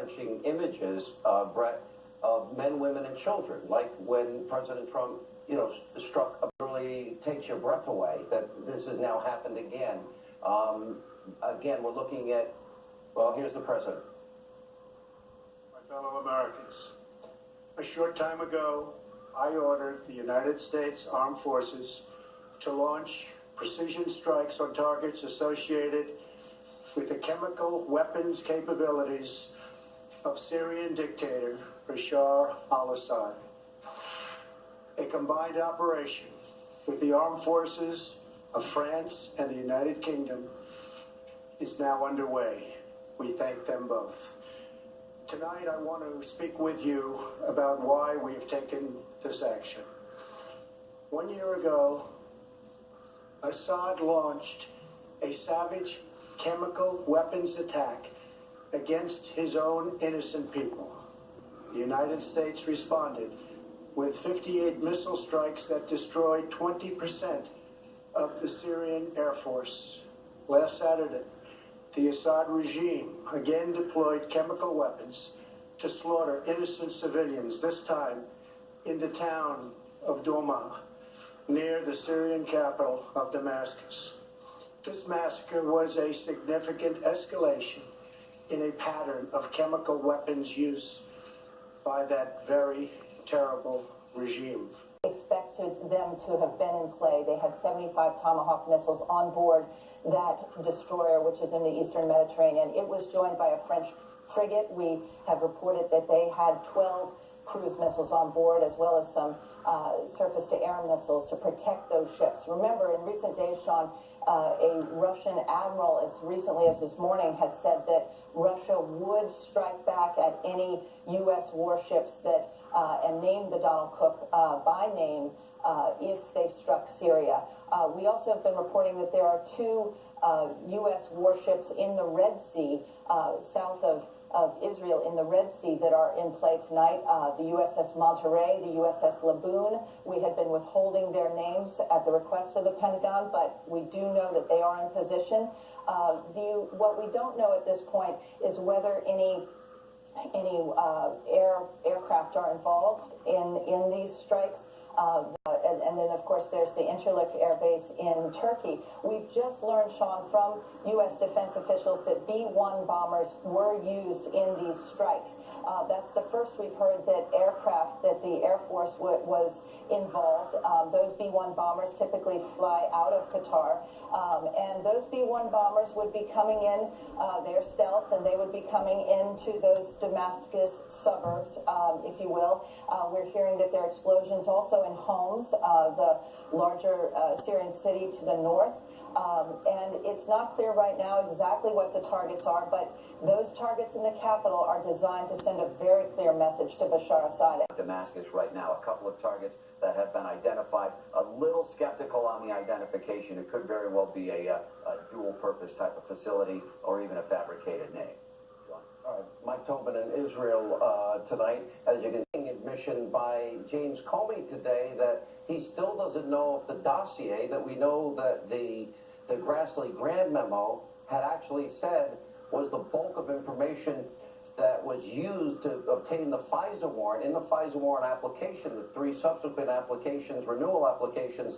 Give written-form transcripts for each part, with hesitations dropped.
heart-wrenching images, Brett, of men, women, and children, like when President Trump, struck, literally takes your breath away, that this has now happened again. Again, we're looking at, well, here's the president. My fellow Americans, a short time ago, I ordered the United States Armed Forces to launch precision strikes on targets associated with the chemical weapons capabilities of Syrian dictator Bashar al-Assad. A combined operation with the armed forces of France and the United Kingdom is now underway. We thank them both. Tonight, I want to speak with you about why we have taken this action. 1 year ago, Assad launched a savage chemical weapons attack against his own innocent people. The United States responded with 58 missile strikes that destroyed 20% of the Syrian Air Force. Last Saturday, the Assad regime again deployed chemical weapons to slaughter innocent civilians, this time in the town of Douma, near the Syrian capital of Damascus. This massacre was a significant escalation in a pattern of chemical weapons use by that very terrible regime. Expected them to have been in play. They had 75 Tomahawk missiles on board that destroyer, which is in the eastern Mediterranean. It was joined by a French frigate. We have reported that they had 12 cruise missiles on board, as well as some surface-to-air missiles to protect those ships. Remember, in recent days, Sean, a Russian admiral, as recently as this morning, had said that Russia would strike back at any U.S. warships that, and named the Donald Cook by name, if they struck Syria. We also have been reporting that there are two U.S. warships in the Red Sea, south of Israel, in the Red Sea, that are in play tonight. The USS Monterey, the USS Laboon. We had been withholding their names at the request of the Pentagon, but we do know that they are in position. What we don't know at this point is whether any aircraft are involved in these strikes. And then, of course, there's the Incirlik Air Base in Turkey. We've just learned, Sean, from U.S. defense officials that B-1 bombers were used in these strikes. That's the first we've heard that aircraft, that the Air Force was involved. Those B-1 bombers typically fly out of Qatar. And those B-1 bombers would be coming in, their stealth, and they would be coming into those Damascus suburbs, if you will. We're hearing that there are explosions also in Homs, the larger Syrian city to the north. And it's not clear right now exactly what the targets are, but those targets in the capital are designed to send a very clear message to Bashar Assad. Damascus right now, a couple of targets that have been identified. A little skeptical on the identification. It could very well be a dual-purpose type of facility or even a fabricated name. John. All right, Mike Tobin in Israel tonight. As you can see, admission by James Comey today that he still doesn't know if the dossier that we know that the Grassley Grand memo had actually said was the bulk of information that was used to obtain the FISA warrant. In the FISA warrant application, the three subsequent applications, renewal applications,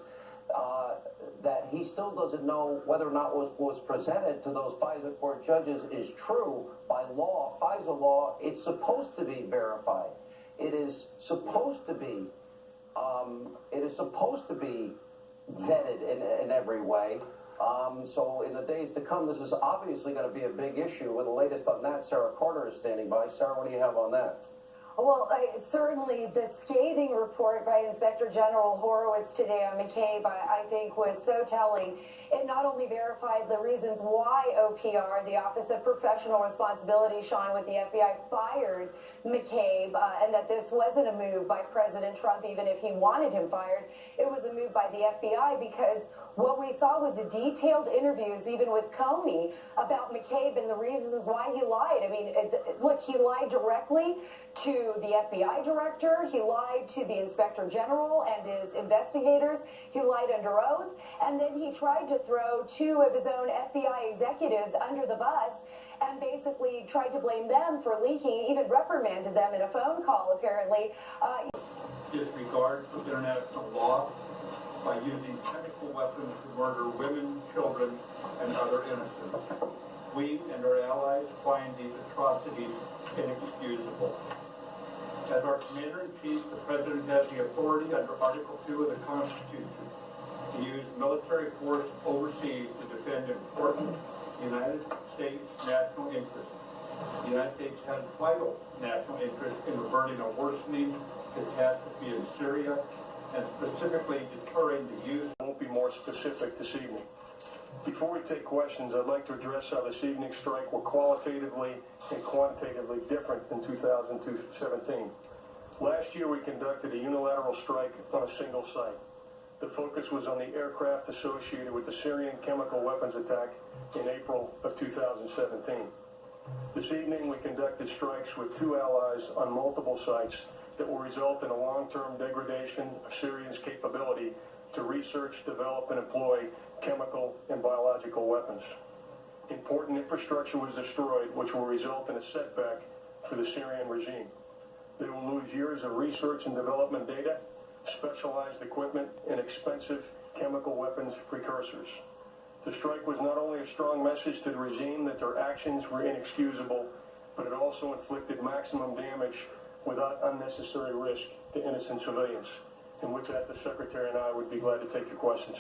that he still doesn't know whether or not was presented to those FISA court judges is true. By law, FISA law, it's supposed to be verified. It is supposed to be vetted in every way. So in the days to come, this is obviously going to be a big issue. With the latest on that, Sarah Carter is standing by. Sarah, what do you have on that? Well, certainly the scathing report by Inspector General Horowitz today on McCabe, I think, was so telling. It not only verified the reasons why OPR, the Office of Professional Responsibility, Sean, with the FBI, fired McCabe, and that this wasn't a move by President Trump, even if he wanted him fired. It was a move by the FBI because what we saw was a detailed interviews, even with Comey, about McCabe and the reasons why he lied. I mean, look, he lied directly to the FBI director. He lied to the Inspector General and his investigators. He lied under oath. And then he tried to throw two of his own FBI executives under the bus and basically tried to blame them for leaking, even reprimanded them in a phone call, apparently. Disregard for international law by using chemical weapons to murder women, children, and other innocents. We and our allies find these atrocities inexcusable. As our Commander-in-Chief, the President has the authority under Article 2 of the Constitution to use military force overseas to defend important United States national interests. The United States has vital national interest in averting a worsening catastrophe in Syria and specifically deterring the use. I won't be more specific this evening. Before we take questions, I'd like to address how this evening's strike were qualitatively and quantitatively different than 2017. Last year, we conducted a unilateral strike on a single site. The focus was on the aircraft associated with the Syrian chemical weapons attack in April of 2017. This evening, we conducted strikes with two allies on multiple sites that will result in a long-term degradation of Syria's capability to research, develop, and employ chemical and biological weapons. Important infrastructure was destroyed, which will result in a setback for the Syrian regime. They will lose years of research and development data, specialized equipment, and expensive chemical weapons precursors. The strike was not only a strong message to the regime that their actions were inexcusable, but it also inflicted maximum damage without unnecessary risk to innocent civilians. And with that, the Secretary and I would be glad to take your questions.